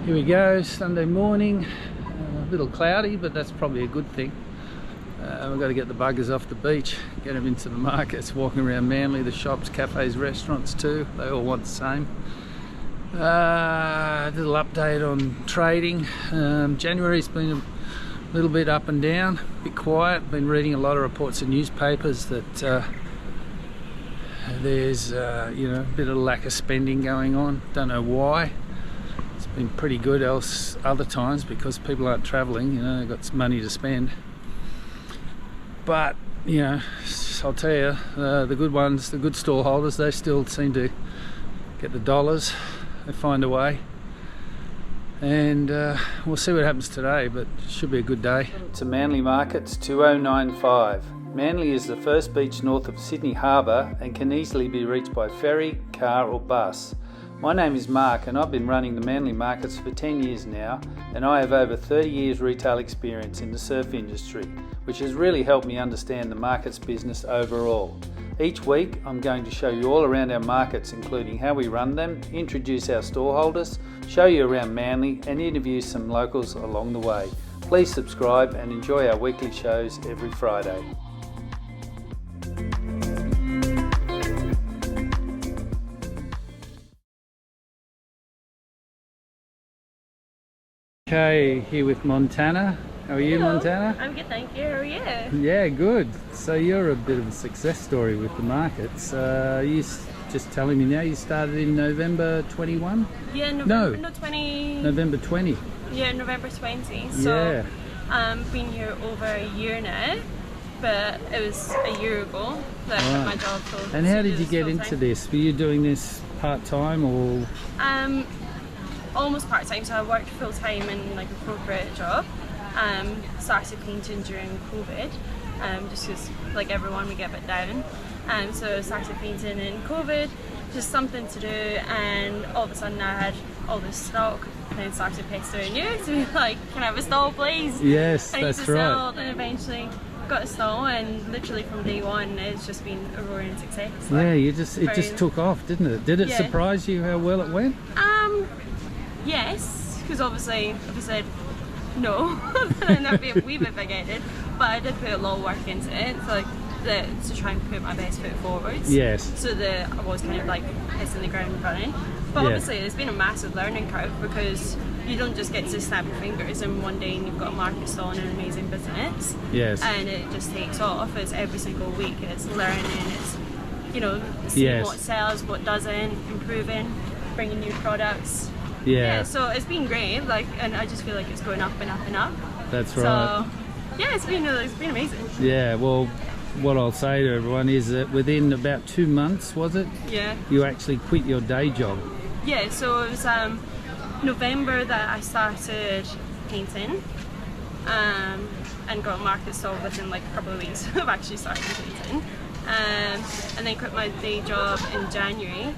Here we go, Sunday morning, a little cloudy, but that's probably a good thing. We've got to get the buggers off the beach, get them into the markets, walking around Manly, the shops, cafes, restaurants too. They all want the same. Little update on trading. January's been a little bit up and down, a bit quiet. Been reading a lot of reports in newspapers that there's a bit of lack of spending going on. Don't know why. It's been pretty good else other times because people aren't travelling, they've got some money to spend. But I'll tell you, the good ones, the good store holders, they still seem to get the dollars. They find a way, and we'll see what happens today, but it should be a good day. To Manly Markets 2095. Manly is the first beach north of Sydney Harbour and can easily be reached by ferry, car or bus. My name is Mark and I've been running the Manly Markets for 10 years now, and I have over 30 years retail experience in the surf industry, which has really helped me understand the markets business overall. Each week I'm going to show you all around our markets, including how we run them, introduce our store holders, show you around Manly and interview some locals along the way. Please subscribe and enjoy our weekly shows every Friday. Okay, here with Montana. How are you, Hello. Montana? I'm good, thank you. How are you? Yeah, good. So you're a bit of a success story with the markets. Just telling me now you started in November 21? Yeah, November 20. November 20. Yeah, November 20. So yeah. Been here over a year now, but it was a year ago that I quit my job. And how did you get into this? Were you doing this part-time or? Almost part-time, so I worked full-time in like a corporate job. Started painting during COVID, just because like everyone we get a bit down. So I started painting in COVID, just something to do, and all of a sudden I had all this stock, and then started pestering you to be like, can I have a stall please? Yes, that's right. Sell, and eventually got a stall, and literally from day one it's just been a roaring success. Yeah, it just took off, didn't it? Did it surprise you how well it went? Yes, because obviously if I said no, then I'd be a wee bit big-headed, but I did put a lot of work into it, so to try and put my best foot forwards. Yes. So that I was kind of like hitting the ground running. But obviously it's been a massive learning curve, because you don't just get to snap your fingers and one day you've got a market stall and an amazing business. Yes. And it just takes off. It's every single week, it's learning, it's seeing what sells, what doesn't, improving, bringing new products. Yeah, so it's been great, and I just feel like it's going up and up and up. That's right. So yeah, it's been amazing. Yeah, well, what I'll say to everyone is that within about 2 months, was it? Yeah. You actually quit your day job. Yeah, so it was November that I started painting, and got a market stall within like a couple of weeks of actually starting painting, and then quit my day job in January,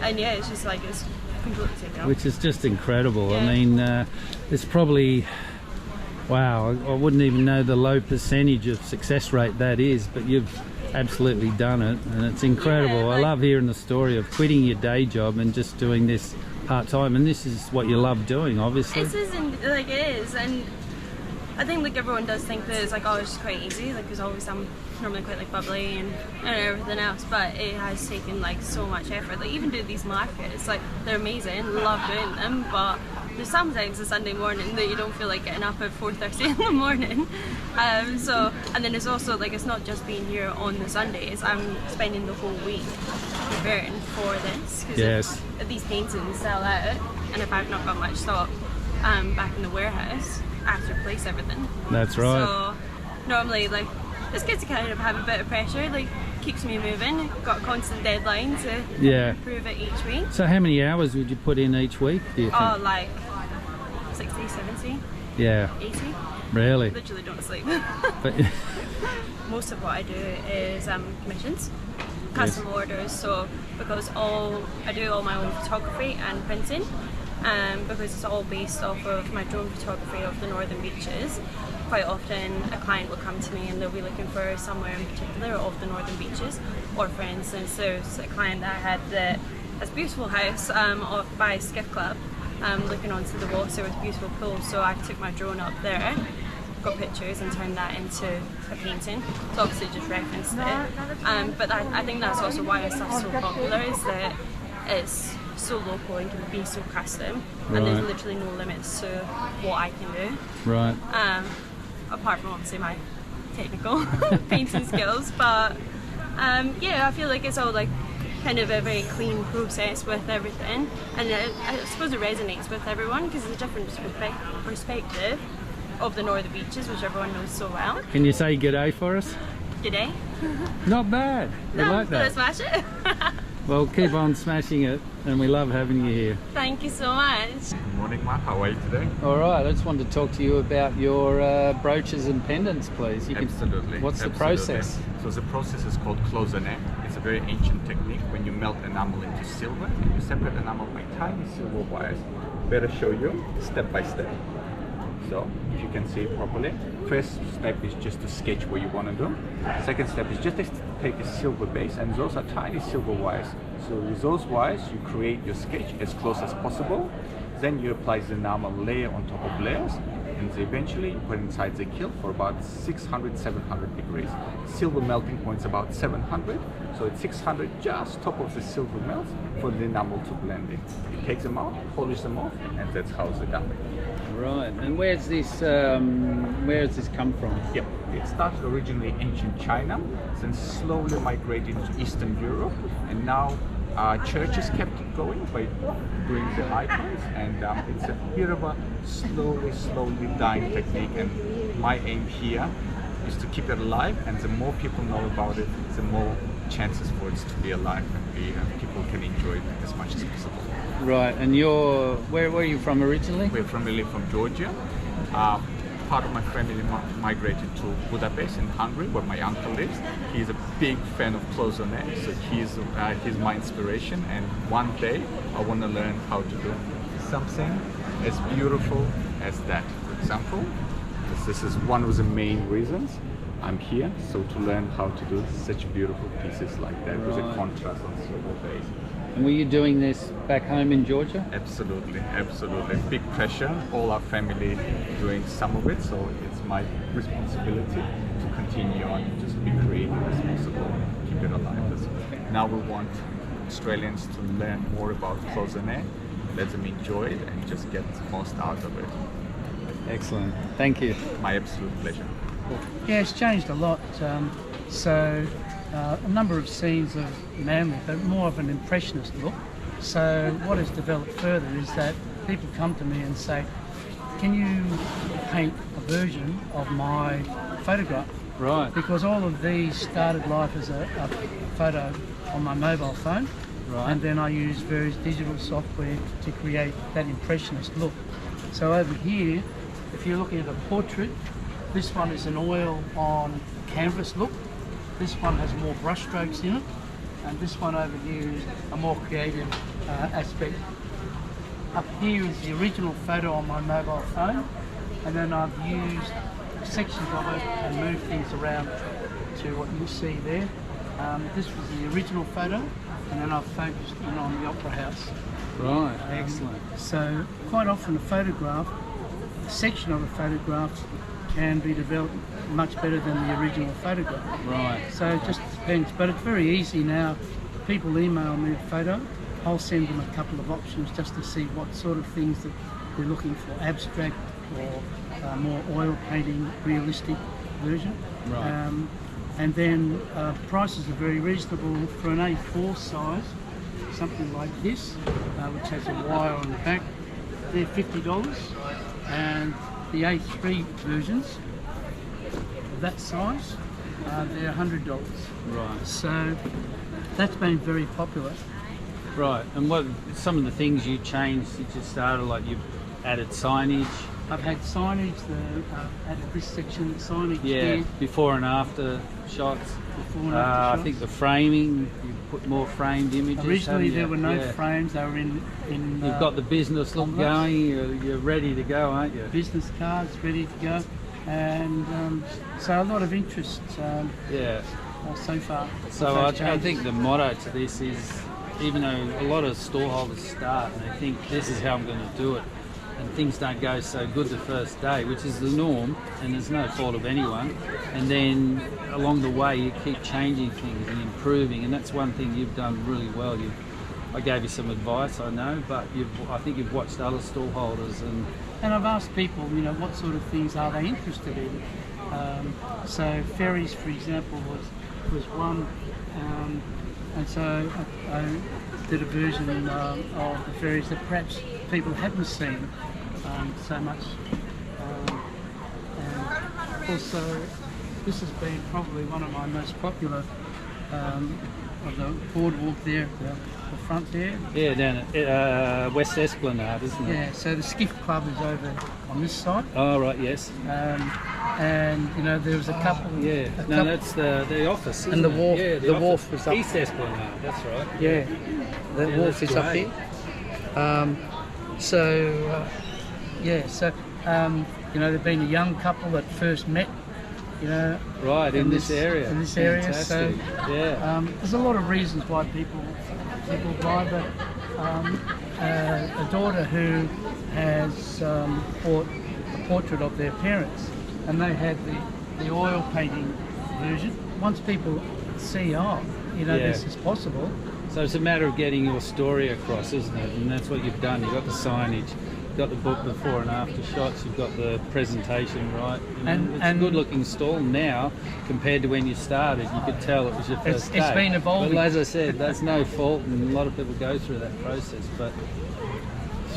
and yeah, it's just like it's completely taken off. Which is just incredible. Yeah. I mean, it's probably, wow, I wouldn't even know the low percentage of success rate that is, but you've absolutely done it, and it's incredible. Yeah, I love hearing the story of quitting your day job and just doing this part-time, and this is what you love doing, obviously. It is, and I think like everyone does think that it's like, oh, it's just quite easy, like because obviously I'm normally quite like bubbly and everything else, but it has taken like so much effort. Like even doing these markets, like they're amazing, love doing them, but there's sometimes a Sunday morning that you don't feel like getting up at 4:30 in the morning. And then it's also like, it's not just being here on the Sundays, I'm spending the whole week preparing for this, because if these paintings sell out and if I've not got much stock back in the warehouse, I have to replace everything. That's right. So normally like it's good to kind of have a bit of pressure, like keeps me moving, got a constant deadline to improve it each week. So how many hours would you put in each week, do you think? Oh, like 60, 70, 80. Really? Literally don't sleep. But most of what I do is commissions, custom orders, so because I do all my own photography and printing, because it's all based off of my drone photography of the northern beaches. Quite often a client will come to me and they'll be looking for somewhere in particular of the northern beaches, or for instance there's a client that I had this beautiful house by Skiff Club, looking onto the water with beautiful pools. So I took my drone up there, got pictures and turned that into a painting. So obviously just referenced it. But I think that's also why our stuff's so popular, is that it's so local and can be so custom, and there's literally no limits to what I can do. Right. Apart from obviously my technical painting skills, but yeah, I feel like it's all like kind of a very clean process with everything, and I suppose it resonates with everyone because it's a different perspective of the Northern Beaches, which everyone knows so well. Can you say g'day for us? G'day. Not bad. We like that. Smash it. Well, keep on smashing it, and we love having you here. Thank you so much. Good morning, Mark. How are you today? All right, I just wanted to talk to you about your brooches and pendants, please. Absolutely. What's the process? So the process is called cloisonné. It's a very ancient technique when you melt enamel into silver and you separate enamel by tiny silver wires. Better show you step by step. So if you can see it properly, first step is just to sketch what you want to do. Second step is just to take a silver base, and those are tiny silver wires. So with those wires you create your sketch as close as possible. Then you apply the enamel layer on top of layers, and eventually you put inside the kiln for about 600-700 degrees. Silver melting point is about 700, so at 600 just top of the silver melts for the enamel to blend in. You take them out, polish them off, and that's how they're done. Right, and where has this come from? Yep, it started originally in ancient China, then slowly migrated to Eastern Europe, and now churches kept it going by doing the icons, and it's a bit of a slowly dying technique, and my aim here is to keep it alive, and the more people know about it, the more chances for it to be alive and people can enjoy it as much as possible. Right, and where are you from originally? We're originally from Georgia. Part of my family migrated to Budapest in Hungary, where my uncle lives. He's a big fan of cloisonné, so he's my inspiration, and one day I want to learn how to do something as beautiful as that. For example, this is one of the main reasons I'm here, so to learn how to do such beautiful pieces like that with a contrast on silver base. And were you doing this back home in Georgia? Absolutely, absolutely. Big pressure, all our family doing some of it, so it's my responsibility to continue on, just be creative as possible, keep it alive. Now we want Australians to learn more about cloisonné, let them enjoy it and just get the most out of it. Excellent, thank you. My absolute pleasure. Yeah, it's changed a lot. A number of scenes of Manly, but more of an impressionist look. So what has developed further is that people come to me and say, can you paint a version of my photograph? Right. Because all of these started life as a photo on my mobile phone. Right. And then I use various digital software to create that impressionist look. So over here, if you're looking at a portrait, this one is an oil on canvas look. This one has more brush strokes in it, and this one over here is a more creative aspect. Up here is the original photo on my mobile phone, and then I've used sections of it and moved things around to what you see there. This was the original photo, and then I've focused in on the Opera House. Right, excellent. So quite often a section of a photograph can be developed much better than the original photograph. Right. So it just depends, but it's very easy now. People email me a photo, I'll send them a couple of options just to see what sort of things that they're looking for, abstract or more oil painting, realistic version. Right. And then prices are very reasonable for an A4 size, something like this, which has a wire on the back. They're $50, and the A3 versions of that size, they're $100. Right. So that's been very popular. Right, and what some of the things you changed since you started, like you've added signage? I've had signage, added this section, signage Yeah, there. before and after shots. Before and after I shots. think the framing, you put more framed images. Originally haven't you? there were no Yeah. frames, they were in You've got the business look envelopes. going, you're ready to go, aren't you? business cards ready to go, and so a lot of interest Yeah. so far. So I think the motto to this is even though a lot of stall holders start and they think this is how I'm going to do it, and things don't go so good the first day, which is the norm, and there's no fault of anyone. And then along the way, you keep changing things and improving, and that's one thing you've done really well. I gave you some advice, I know, but I think you've watched other stall holders and I've asked people, what sort of things are they interested in. So ferries, for example, was one, and so I did a version of the ferries that perhaps people haven't seen so much. And also, this has been probably one of my most popular of the boardwalk there, the front there. Yeah, down at West Esplanade, isn't it? Yeah, so the skiff club is over on this side. Oh, right, yes. And there was a couple. That's the office. And the wharf. Yeah, the wharf was up. East Esplanade, that's right. Yeah, the wharf is up here. There'd been a young couple that first met. Right, in this area. In this area. Fantastic. So there's a lot of reasons why people buy, but a daughter who has bought a portrait of their parents, and they had the oil painting version. Once people see, this is possible. So it's a matter of getting your story across, isn't it? And that's what you've done. You've got the signage, you've got the book before and after shots, you've got the presentation right. It's a good looking stall now compared to when you started. You could tell it was your first day. It's been evolving. But as I said, that's no fault, and a lot of people go through that process. But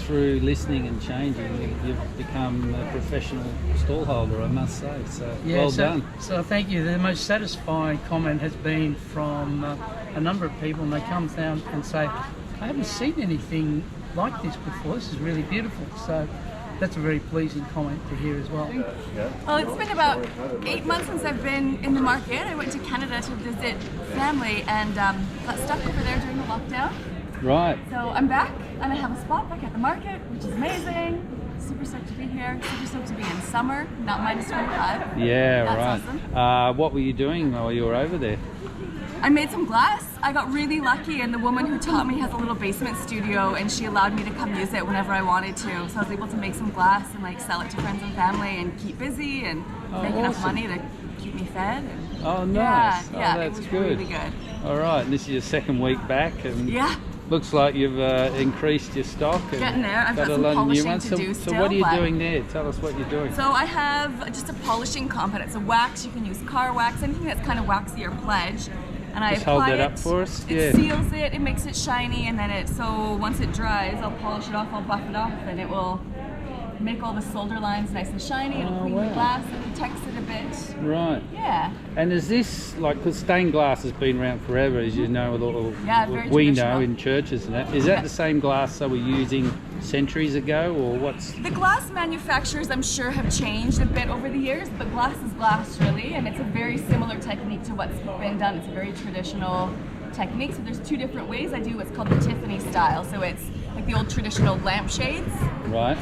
through listening and changing, you've become a professional stall holder, I must say. So well done. So thank you. The most satisfying comment has been from a number of people, and they come down and say, I haven't seen anything like this before. This is really beautiful. So that's a very pleasing comment to hear as well. Well, it's been about 8 months since I've been in the market. I went to Canada to visit family and got stuck over there during the lockdown. Right. So I'm back and I have a spot back at the market, which is amazing. Super stoked to be here. Super stoked to be in summer, not minus 25. Yeah, That's right. Awesome. What were you doing while you were over there? I made some glass. I got really lucky, and the woman who taught me has a little basement studio, and she allowed me to come use it whenever I wanted to. So I was able to make some glass and sell it to friends and family and keep busy and make enough money to keep me fed. And oh, nice. Yeah, that's it was good. really good. All right, and this is your second week back, and yeah. Looks like you've increased your stock. And getting there. I've got a some lot of new polishing ones. to do still. So what are you doing there? Tell us what you're doing. So I have just a polishing compound. It's a wax. You can use car wax, anything that's kind of waxy or pledge. And I just apply hold that it. Up for us. It seals it. It makes it shiny, and then so once it dries, I'll polish it off. I'll buff it off, and it will make all the solder lines nice and shiny. It'll clean the glass. It protects it a bit. Right. Yeah. And is this because stained glass has been around forever, as you know, with all very we traditional. know in churches and that. Is that the same glass they were using centuries ago, or what's? The glass manufacturers, I'm sure, have changed a bit over the years, but glass is glass, really, and it's a very similar technique to what's been done. It's a very traditional technique. So there's two different ways. I do what's called the Tiffany style. So it's like the old traditional lampshades. Right.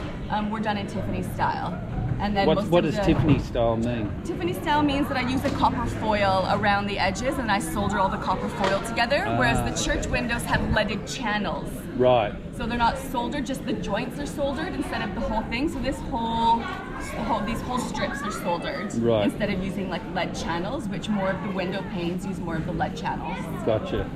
We're done in Tiffany style. And then what does Tiffany style mean? Tiffany style means that I use a copper foil around the edges and I solder all the copper foil together, whereas the church windows have leaded channels. Right. So they're not soldered, just the joints are soldered instead of the whole thing. So these whole strips are soldered instead of using lead channels, which more of the window panes use more of the lead channels. Gotcha.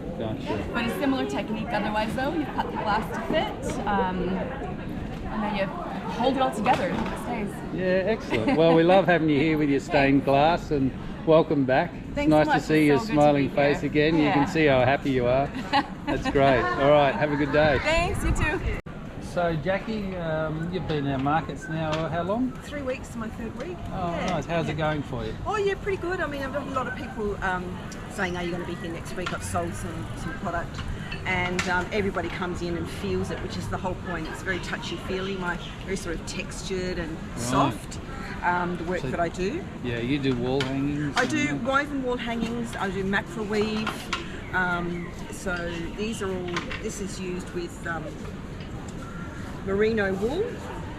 But a similar technique otherwise though. You cut the glass to fit, and then you hold it all together and hope it stays. Yeah, excellent. Well, we love having you here with your stained glass, and welcome back. Thanks it's nice so much. to see your so smiling face again. Yeah. You can see how happy you are. That's great. All right, have a good day. Thanks, you too. So, Jackie, you've been in our markets now how long? 3 weeks to my third week. Oh, nice. How's it going for you? Oh, yeah, pretty good. I mean, I've got a lot of people saying, are you going to be here next week? I've sold some product. And everybody comes in and feels it, which is the whole point. It's very touchy-feely, very sort of textured and soft, the work that I do. Yeah, you do wall hangings? I do woven wall hangings, I do macra weave. So this is used with merino wool,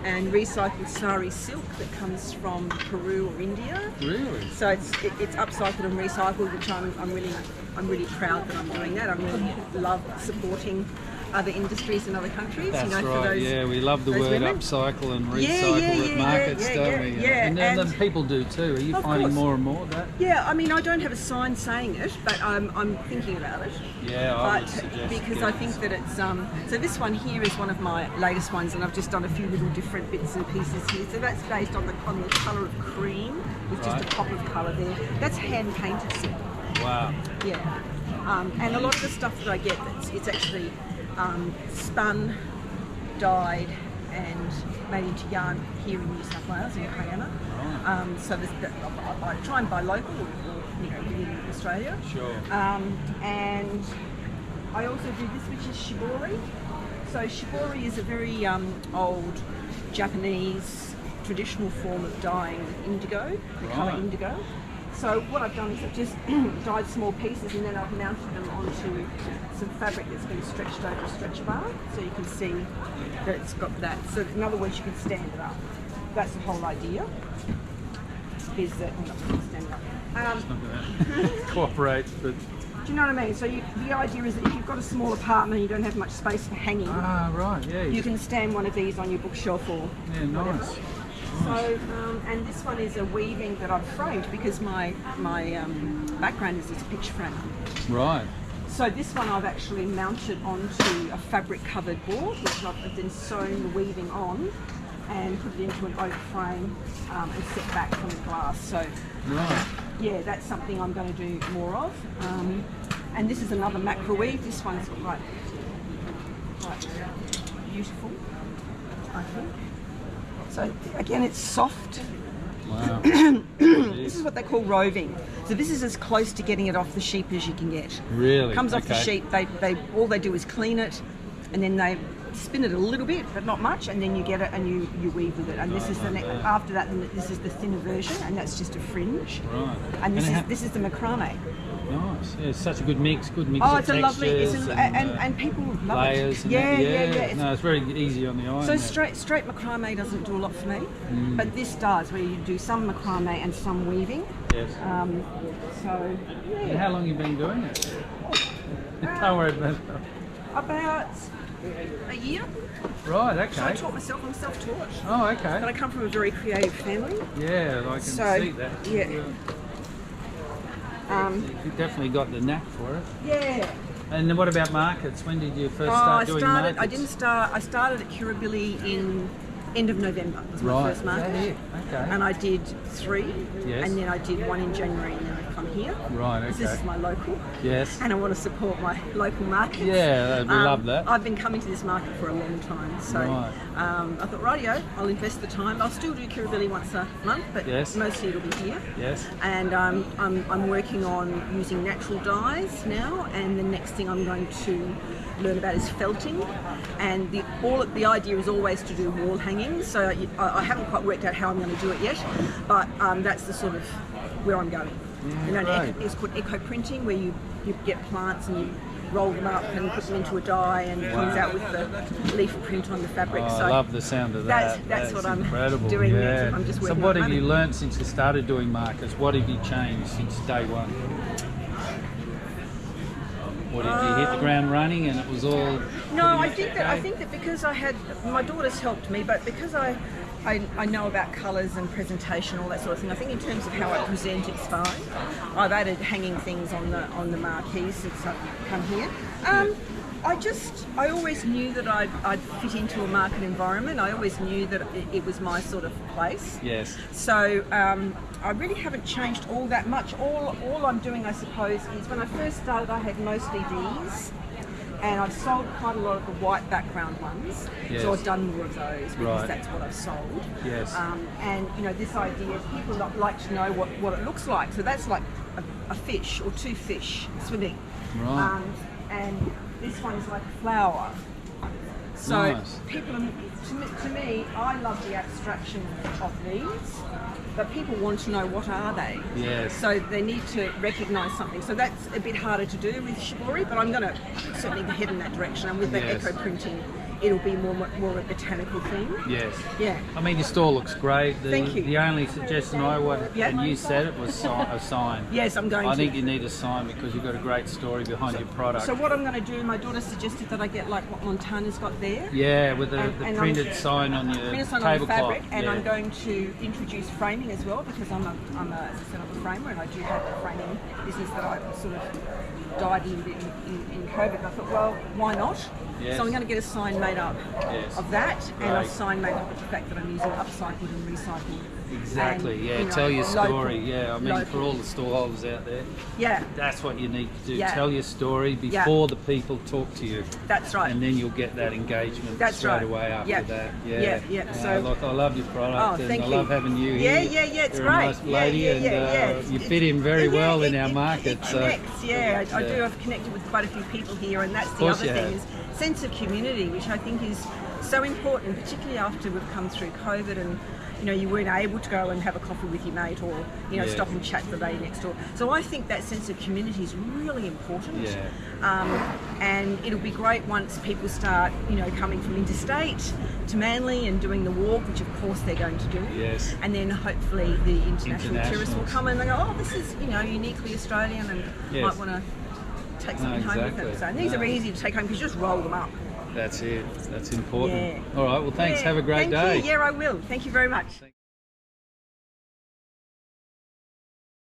and recycled sari silk that comes from Peru or India. Really? So it's upcycled and recycled, which I'm really proud that I'm doing that. I really love supporting other industries in other countries. That's you know, right. for those, yeah, we love the those word women. upcycle and recycle at markets, don't we? Yeah, And then the people do too. Are you Of finding course. more and more of that? Yeah, I mean, I don't have a sign saying it, but I'm thinking about it. Yeah, I would But suggest. because yeah. I think that it's so this one here is one of my latest ones, and I've just done a few little different bits and pieces here. So that's based on the colour of cream with just a pop of colour there. That's hand painted silk. Wow. Yeah, and a lot of the stuff that I get, it's actually spun, dyed, and made into yarn here in New South Wales in Guyana. So I try and buy local, or within Australia. Sure. And I also do this, which is shibori. So shibori is a very old Japanese traditional form of dyeing with indigo, the colour Right. indigo. So what I've done is I've just dyed small pieces, and then I've mounted them onto some fabric that's been stretched over a stretcher bar, so you can see that it's got that. So in other words, you can stand it up. That's the whole idea. Is that I'm not going to stand it up. Cooperate, but Do you know what I mean? So the idea is that if you've got a small apartment and you don't have much space for hanging, right, yeah. you can stand one of these on your bookshelf or Yeah, whatever. nice. So, and this one is a weaving that I've framed because my background is as a picture framer. Right. So this one I've actually mounted onto a fabric covered board, which I've then sewn the weaving on and put it into an oak frame and set back from the glass. So Right. yeah, that's something I'm going to do more of. And this is another macro weave. This one's quite beautiful, I think. So again, it's soft. Wow. This is what they call roving. So this is as close to getting it off the sheep as you can get. Really? Comes off the Okay. sheep. They all they do is clean it, and then they spin it a little bit, but not much, and then you get it and you weave with it. And this is the after that. Then this is the thinner version, and that's just a fringe. Right. And this And is this is the macrame. Nice. Yeah, it's such a good mix. Good mix Oh, of it's a lovely, textures and people love layers. it. And Yeah, that. yeah. It's, No, it's very easy on the eye. so straight macrame doesn't do a lot for me, but this does, where you do some macrame and some weaving. Yes. So And yeah, how long you been doing it? Don't worry about it. about a year. Right. So I Okay. taught myself. I'm self-taught, Oh, but okay. I come from a very creative family. Yeah, I can So see that. yeah, You definitely got the knack for it. yeah. And then what about markets? When did you first start doing markets? I didn't start. I started at Kirribilli in end of November. Was my first market. Yeah, okay. And I did 3, Yes. and then I did 1 in January, and then I've come here. Right, Because okay. this is my local, Yes. and I want to support my local markets. Yeah, we love that. I've been coming to this market for a long time, so Right. I thought, rightio, I'll invest the time. I'll still do Kirribilli once a month, but Yes. mostly it'll be here. Yes. And I'm working on using natural dyes now, and the next thing I'm going to learn about is felting. And the idea is always to do wall hanging. So I haven't quite worked out how I'm going to do it yet, but that's the sort of where I'm going. great. It's called eco printing, where you get plants and you roll them up and put them into a dye, and it comes out with the leaf print on the fabric. Oh, so I love the sound of that. that's what I'm incredible. doing Yeah. next. I'm just So working what on have it. you learned since you started doing markets? What have you changed since day one? What did you hit the ground running and it was all? No, I pretty think much that okay? because I had my daughters helped me, but because I know about colours and presentation, all that sort of thing. I think in terms of how I present, it's fine. I've added hanging things on the marquees since I've come here. I always knew that I'd fit into a market environment. I always knew that it was my sort of place. Yes. So I really haven't changed all that much. All I'm doing, I suppose, is when I first started, I had mostly these, and I've sold quite a lot of the white background ones. Yes. So I've done more of those because Right. that's what I've sold. Yes. And this idea, people like to know what it looks like. So that's like a fish or 2 fish swimming. Right. And this one's like a flower. So Nice. people, to me, I love the abstraction of these, but people want to know what are they. Yes. So they need to recognise something. So that's a bit harder to do with shibori, but I'm going to certainly head in that direction. And with the Yes. eco printing, it'll be more of a botanical theme. Yes. Yeah. I mean, your store looks great. Thank you. The only suggestion I would, Yeah. and you said it, was a sign. Yes, I'm going I to. think you need a sign because you've got a great story behind your product. So what I'm going to do, my daughter suggested that I get like what Montana's got there. Yeah, with the And printed sign on your Printed sign on the tablecloth. fabric, and yeah. I'm going to introduce framing as well because I'm a, as I said, I'm a framer, and I do have a framing business that I sort of died in COVID. And I thought, well, why not? Yes. So I'm going to get a sign made up Yes. of that, and a Right. sign made up of the fact that I'm using upcycled and recycled. Exactly, and, yeah. you know, Tell your story, local- yeah. I mean, local. for all the stallholders out there, Yeah, that's what you need to do. Yeah. Tell your story before the people talk to you. that's right. And then you'll get that engagement That's straight right. away after Yeah. that. Yeah, yeah. So- look, I love your product, Oh, and thank I you. love having you Yeah, here. yeah, it's You're great. a nice lady, yeah, and It's- you fit in very yeah, well in it- our it- market. It So connects, yeah. I Yeah. do. I've connected with quite a few people here, and that's the course other you thing have. is sense of community, which I think is so important, particularly after we've come through COVID and. You know, you weren't able to go and have a coffee with your mate or, you know, Yeah. stop and chat to the lady next door. So I think that sense of community is really important. Yeah. And it'll be great once people start, you know, coming from interstate to Manly and doing the walk, which of course they're going to do. Yes. And then hopefully the international tourists will Internationals. come and they go, oh, this is, you know, uniquely Australian and Yes. might want to take something home with them. exactly. So and these No. are easy to take home because you just roll them up. That's it. That's important. Yeah. All right. Well, thanks. Yeah. Have a great Thank day. you. Yeah, I will. Thank you very much.